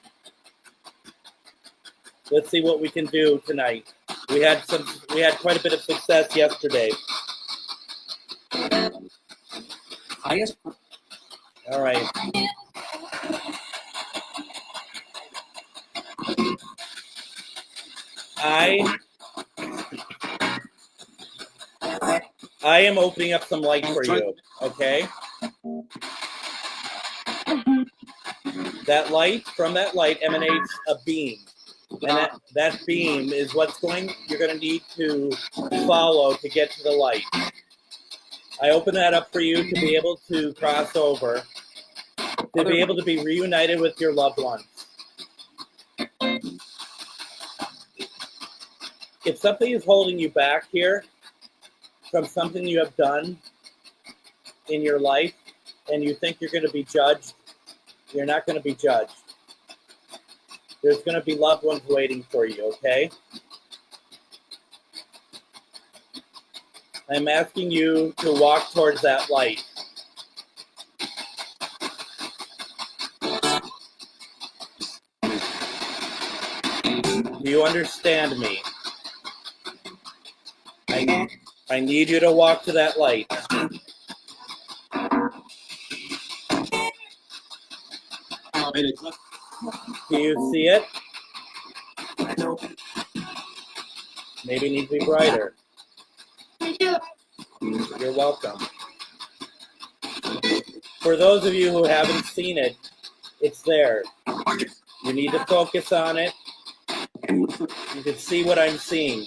Let's see what we can do tonight. We had quite a bit of success yesterday. All right. I am opening up some light for you, okay? That light, from that light emanates a beam. And that beam is you're going to need to follow to get to the light. I open that up for you to be able to cross over, to be able to be reunited with your loved ones. If something is holding you back here from something you have done in your life and you think you're going to be judged, you're not going to be judged. There's going to be loved ones waiting for you, okay? I'm asking you to walk towards that light. Do you understand me? I need you to walk to that light. Do you see it? Maybe it needs to be brighter. You're welcome. For those of you who haven't seen it, it's there. You need to focus on it. You can see what I'm seeing.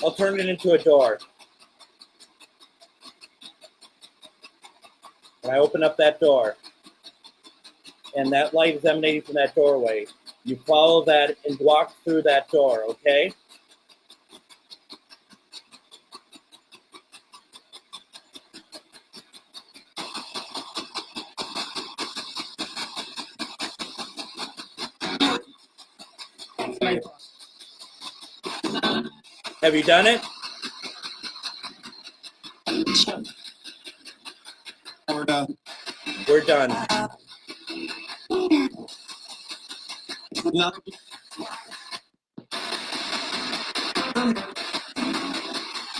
I'll turn it into a door. And I open up that door. And that light is emanating from that doorway. You follow that and walk through that door, okay? Have you done it? We're done. We're done.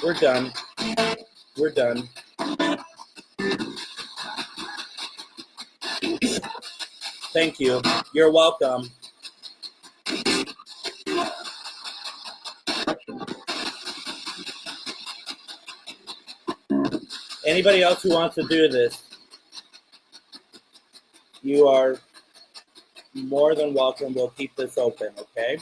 We're done. We're done. Thank you. You're welcome. Anybody else who wants to do this, you are more than welcome. We'll keep this open, okay?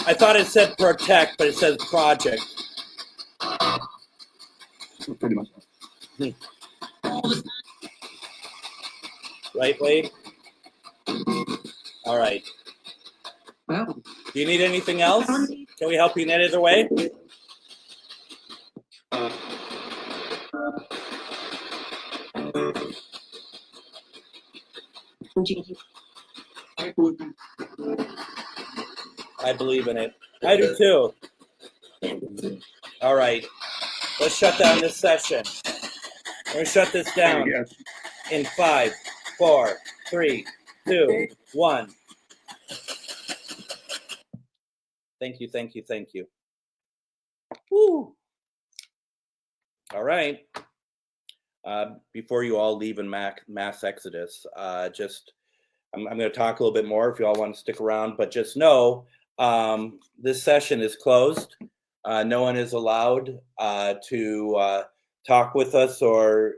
I thought it said protect, but it says project. Pretty much. right, Wade? All right. Well, Do you need anything else? Can we help you in any other way? I believe in it. I do too. All right. Let's shut down this session. We're going to shut this down in 5, 4, 3, 2, 1. Thank you, thank you, thank you. Woo. All right. Before you all leave in mass exodus, I'm going to talk a little bit more if you all want to stick around, but just know this session is closed. No one is allowed to talk with us or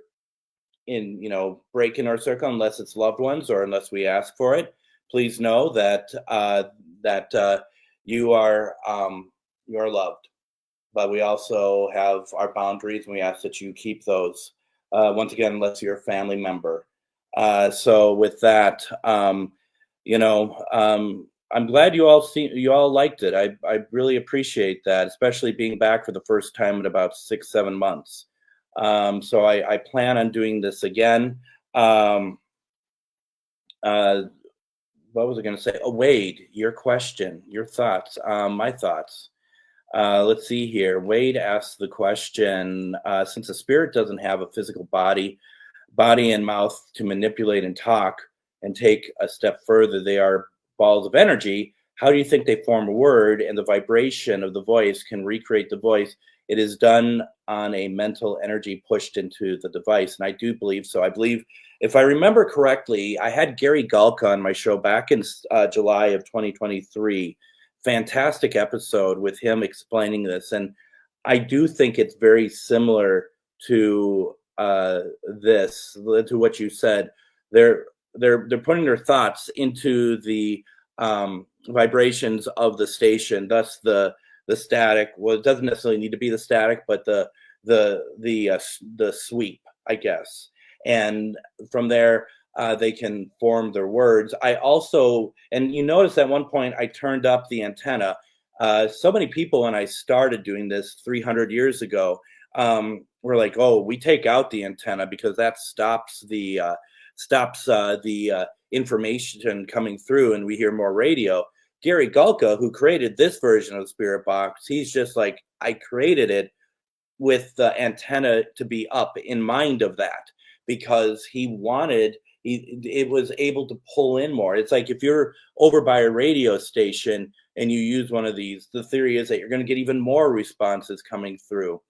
break in our circle unless it's loved ones or unless we ask for it. Please know that you are loved, but we also have our boundaries, and we ask that you keep those. Once again, unless you're a family member. So with that, I'm glad you all liked it. I really appreciate that, especially being back for the first time in about 6-7 months. So I plan on doing this again. What was I going to say? Oh, Wade, your question, your thoughts, my thoughts. Let's see here. Wade asked the question, since a spirit doesn't have a physical body and mouth to manipulate and talk and take a step further, they are balls of energy. How do you think they form a word, and the vibration of the voice can recreate the voice? It is done on a mental energy pushed into the device. And I do believe so. I believe, if I remember correctly, I had Gary Galka on my show back in July of 2023. Fantastic episode with him explaining this. And I do think it's very similar to to what you said. They're putting their thoughts into the vibrations of the station, thus the static. Well, it doesn't necessarily need to be the static, but the sweep, I guess. And from there, they can form their words. I also, and you notice at one point I turned up the antenna. So many people, when I started doing this 300 years ago, were like, "Oh, we take out the antenna because that stops the information coming through, and we hear more radio." Gary Galka, who created this version of the Spirit Box, he's just like, I created it with the antenna to be up in mind of that, because it was able to pull in more. It's like if you're over by a radio station and you use one of these, the theory is that you're going to get even more responses coming through.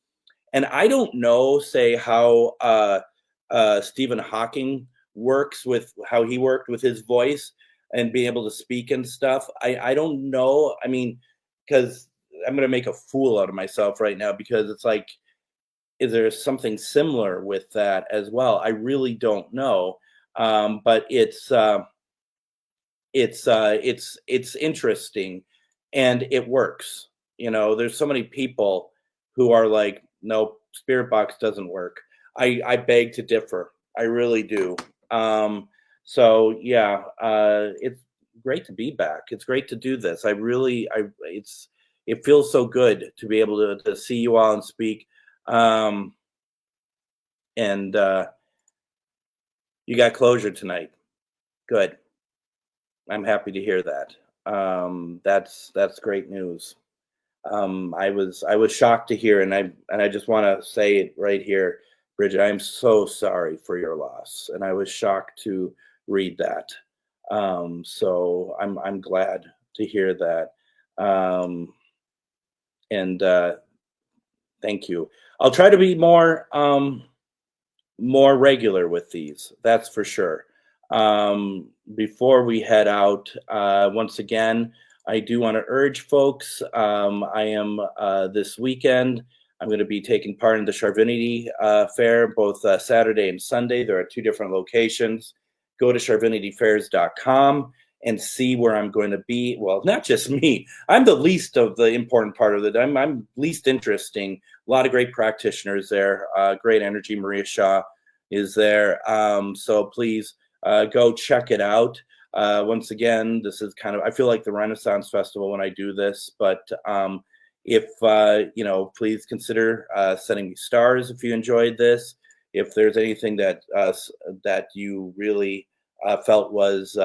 And I don't know, say, how Stephen Hawking works with how he worked with his voice and being able to speak and stuff. I don't know. I mean, because I'm going to make a fool out of myself right now, because it's like, is there something similar with that as well? I really don't know. But it's interesting, and it works. There's so many people who are like, no, Spirit Box doesn't work. I beg to differ. I really do. So yeah, it's great to be back. It's great to do this. It feels so good to be able to see you all and speak. And you got closure tonight. Good. I'm happy to hear that. That's great news. I was shocked to hear, and I just want to say it right here, Bridget. I am so sorry for your loss, and I was shocked to read that. So I'm glad to hear that. And thank you. I'll try to be more regular with these. That's for sure. Before we head out, once again, I do want to urge folks. I am this weekend. I'm going to be taking part in the Charvinity Fair, both Saturday and Sunday. There are 2 different locations. Go to charvinityfairs.com and see where I'm going to be. Well, not just me. I'm the least of the important part of it. I'm least interesting. A lot of great practitioners there. Great energy. Maria Shaw is there. So please go check it out. Once again, this is kind of, I feel like the Renaissance Festival when I do this, but if, please consider sending me stars if you enjoyed this. If there's anything that you really felt was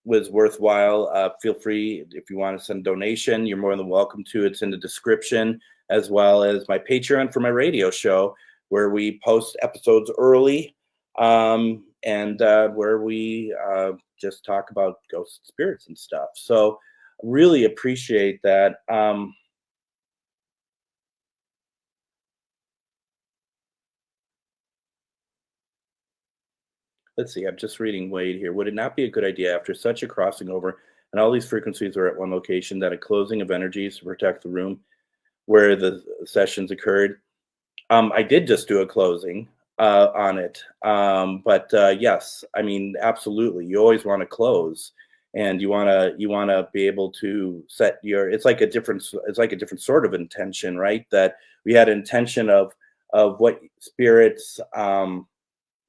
worthwhile, feel free. If you want to send a donation, you're more than welcome to. It's in the description, as well as my Patreon for my radio show, where we post episodes early, and where we just talk about ghosts, spirits, and stuff. So really appreciate that. Let's see, I'm just reading Wade here. Would it not be a good idea, after such a crossing over and all these frequencies are at one location, that a closing of energies to protect the room where the sessions occurred? I did just do a closing on it. But yes, I mean, absolutely. You always want to close, and you want to be able to set your, it's like a different sort of intention, right? That we had intention of what spirits,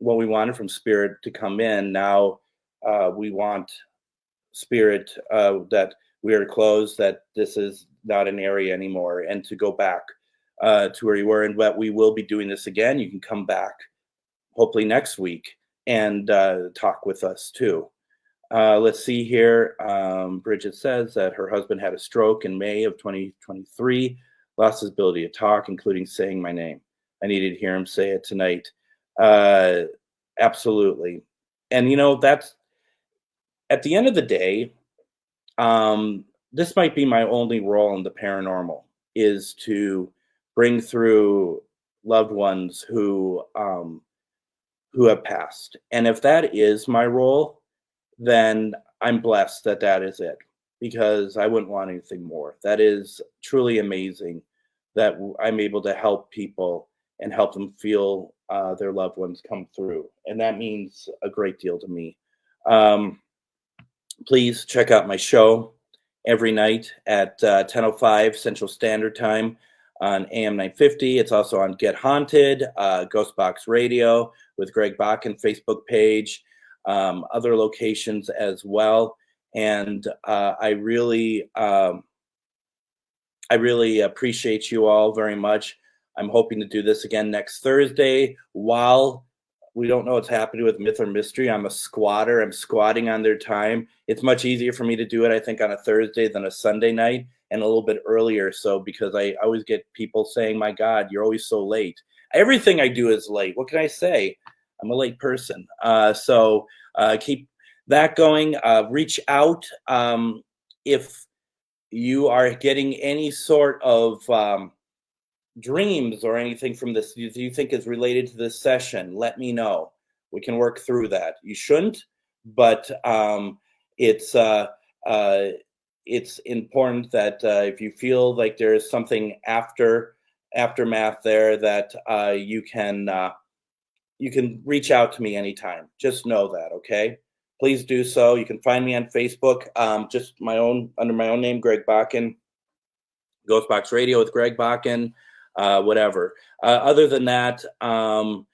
what we wanted from spirit to come in. Now we want spirit that we are closed, that this is not an area anymore, and to go back to where you were. And but we will be doing this again. You can come back hopefully next week and talk with us too. Let's see here. Bridget says that her husband had a stroke in May of 2023, lost his ability to talk, including saying my name. I needed to hear him say it tonight. Absolutely. And that's, at the end of the day, this might be my only role in the paranormal, is to bring through loved ones who have passed. And if that is my role, then I'm blessed that is it, because I wouldn't want anything more. That is truly amazing that I'm able to help people and help them feel their loved ones come through. And that means a great deal to me. Please check out my show every night at 10:05 Central Standard Time on AM 950. It's also on Get Haunted, Ghostbox Radio with Greg Bakken Facebook page, other locations as well. And I really appreciate you all very much. I'm hoping to do this again next Thursday. While we don't know what's happening with Myth or Mystery, I'm a squatter. I'm squatting on their time. It's much easier for me to do it, I think, on a Thursday than a Sunday night, and a little bit earlier. So, because I always get people saying, my God, you're always so late. Everything I do is late. What can I say? I'm a late person. So keep that going. Reach out if you are getting any sort of dreams or anything from this you think is related to this session. Let me know. We can work through that. You shouldn't, but it's important that if you feel like there is something aftermath there, that you can reach out to me anytime. Just know that, okay? Please do so. You can find me on Facebook, just under my own name, Greg Bakken, Ghostbox Radio with Greg Bakken, whatever. Other than that, I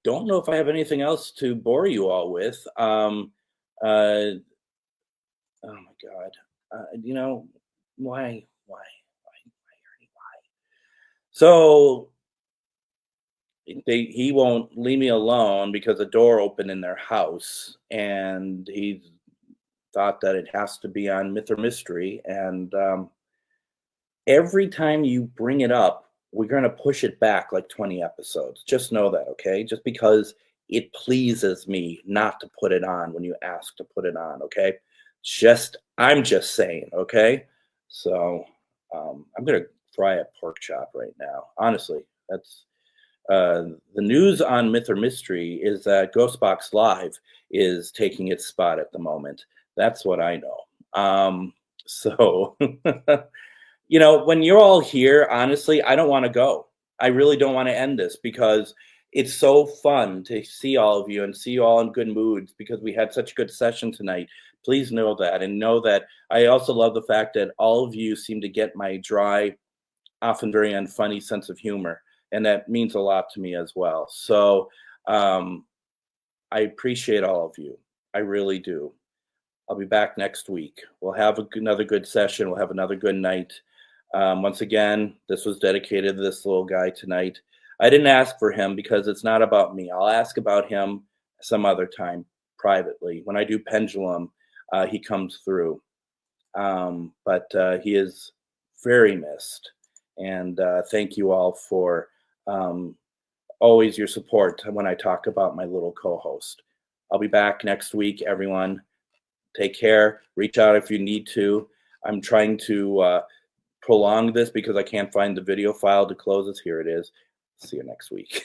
don't know if I have anything else to bore you all with. Oh my God. Why? So he won't leave me alone because a door opened in their house, and he thought that it has to be on Myth or Mystery. And every time you bring it up, we're going to push it back like 20 episodes. Just know that, okay? Just because it pleases me not to put it on when you ask to put it on, okay? I'm just saying, okay? So I'm going to fry a pork chop right now. Honestly, that's the news on Myth or Mystery is that Ghostbox Live is taking its spot at the moment. That's what I know. So, when you're all here, honestly, I don't want to go. I really don't want to end this, because it's so fun to see all of you and see you all in good moods, because we had such a good session tonight. Please know that, and know that I also love the fact that all of you seem to get my dry, often very unfunny sense of humor, and that means a lot to me as well. So I appreciate all of you. I really do. I'll be back next week. We'll have another good session. We'll have another good night. Once again, this was dedicated to this little guy tonight. I didn't ask for him because it's not about me. I'll ask about him some other time privately. When I do Pendulum, he comes through. But he is very missed. And thank you all for always your support when I talk about my little co-host. I'll be back next week, everyone. Take care. Reach out if you need to. I'm trying to prolong this because I can't find the video file to close this. Here it is. See you next week.